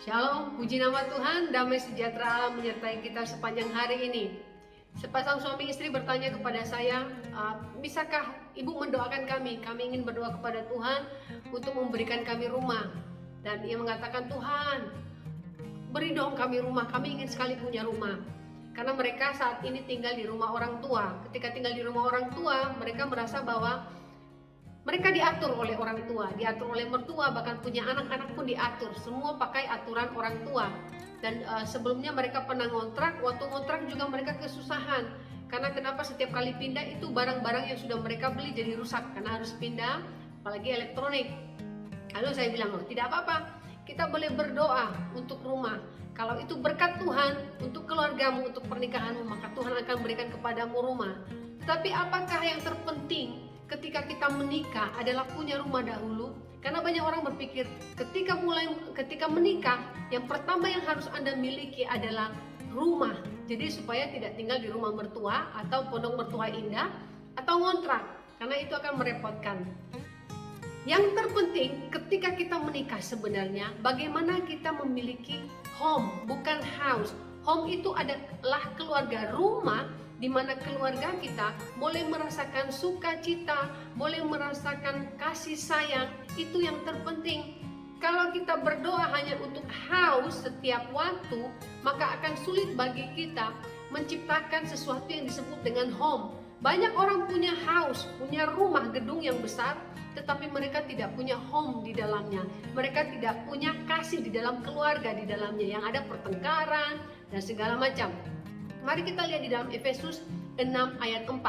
Shalom, puji nama Tuhan, damai sejahtera Allah menyertai kita sepanjang hari ini. Sepasang suami istri bertanya kepada saya, bisakah ibu mendoakan kami? Kami ingin berdoa kepada Tuhan untuk memberikan kami rumah. Dan ia mengatakan, Tuhan, beri dong kami rumah, kami ingin sekali punya rumah. Karena mereka saat ini tinggal di rumah orang tua. Ketika tinggal di rumah orang tua, mereka merasa bahwa mereka diatur oleh orang tua, diatur oleh mertua, bahkan punya anak-anak pun diatur. Semua pakai aturan orang tua. Dan sebelumnya mereka pernah ngontrak, waktu ngontrak juga mereka kesusahan. Karena kenapa setiap kali pindah itu barang-barang yang sudah mereka beli jadi rusak. Karena harus pindah, apalagi elektronik. Lalu saya bilang, oh tidak apa-apa, kita boleh berdoa untuk rumah. Kalau itu berkat Tuhan untuk keluargamu, untuk pernikahanmu, maka Tuhan akan berikan kepadamu rumah. Tetapi apakah yang terpenting ketika kita menikah adalah punya rumah dahulu? Karena banyak orang berpikir ketika menikah, yang pertama yang harus Anda miliki adalah rumah. Jadi supaya tidak tinggal di rumah mertua atau pondok mertua indah atau ngontrak, karena itu akan merepotkan. Yang terpenting ketika kita menikah sebenarnya bagaimana kita memiliki home, bukan house. Home itu adalah keluarga, rumah di mana keluarga kita boleh merasakan sukacita, boleh merasakan kasih sayang. Itu yang terpenting. Kalau kita berdoa hanya untuk house setiap waktu, maka akan sulit bagi kita menciptakan sesuatu yang disebut dengan home. Banyak orang punya house, punya rumah gedung yang besar, tetapi mereka tidak punya home di dalamnya. Mereka tidak punya kasih di dalam keluarga di dalamnya, yang ada pertengkaran dan segala macam. Mari kita lihat di dalam Efesus 6 ayat 4.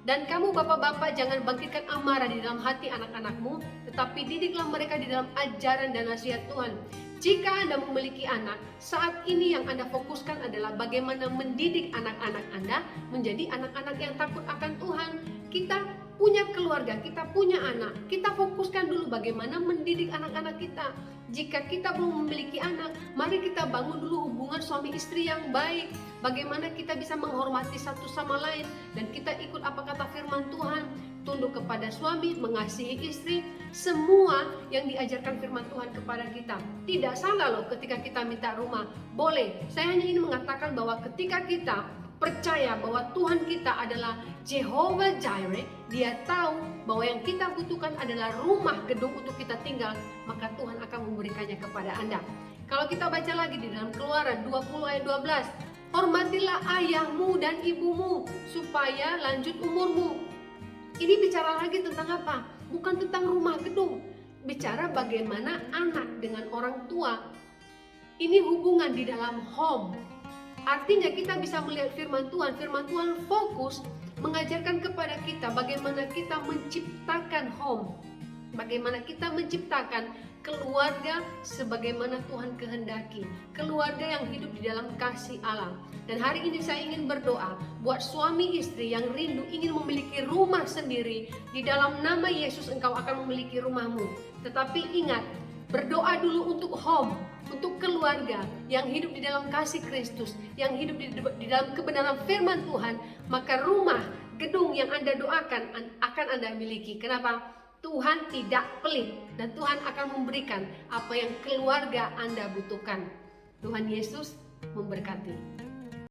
Dan kamu bapak-bapak jangan bangkitkan amarah di dalam hati anak-anakmu, tetapi didiklah mereka di dalam ajaran dan nasihat Tuhan. Jika Anda memiliki anak, saat ini yang Anda fokuskan adalah bagaimana mendidik anak-anak Anda menjadi anak-anak yang takut akan Tuhan. Kita punya keluarga, kita punya anak, kita fokuskan dulu bagaimana mendidik anak-anak kita. Jika kita belum memiliki anak, mari kita bangun dulu hubungan suami istri yang baik. Bagaimana kita bisa menghormati satu sama lain dan kita ikut apa kata firman Tuhan. Tunduk kepada suami, mengasihi istri, semua yang diajarkan firman Tuhan kepada kita. Tidak salah loh ketika kita minta rumah, boleh. Saya hanya ingin mengatakan bahwa ketika kita percaya bahwa Tuhan kita adalah Jehovah Jireh, Dia tahu bahwa yang kita butuhkan adalah rumah gedung untuk kita tinggal, maka Tuhan akan memberikannya kepada Anda. Kalau kita baca lagi di dalam Keluaran 20 ayat 12, hormatilah ayahmu dan ibumu supaya lanjut umurmu. Ini bicara lagi tentang apa? Bukan tentang rumah gedung. Bicara bagaimana anak dengan orang tua. Ini hubungan di dalam home. Artinya kita bisa melihat firman Tuhan. Firman Tuhan fokus mengajarkan kepada kita bagaimana kita menciptakan home. Bagaimana kita menciptakan keluarga sebagaimana Tuhan kehendaki. Keluarga yang hidup di dalam kasih Allah. Dan hari ini saya ingin berdoa buat suami istri yang rindu ingin memiliki rumah sendiri. Di dalam nama Yesus engkau akan memiliki rumahmu. Tetapi ingat, berdoa dulu untuk home, untuk keluarga yang hidup di dalam kasih Kristus, yang hidup di dalam kebenaran firman Tuhan. Maka rumah, gedung yang Anda doakan akan Anda miliki. Kenapa? Tuhan tidak pelit dan Tuhan akan memberikan apa yang keluarga Anda butuhkan. Tuhan Yesus memberkati.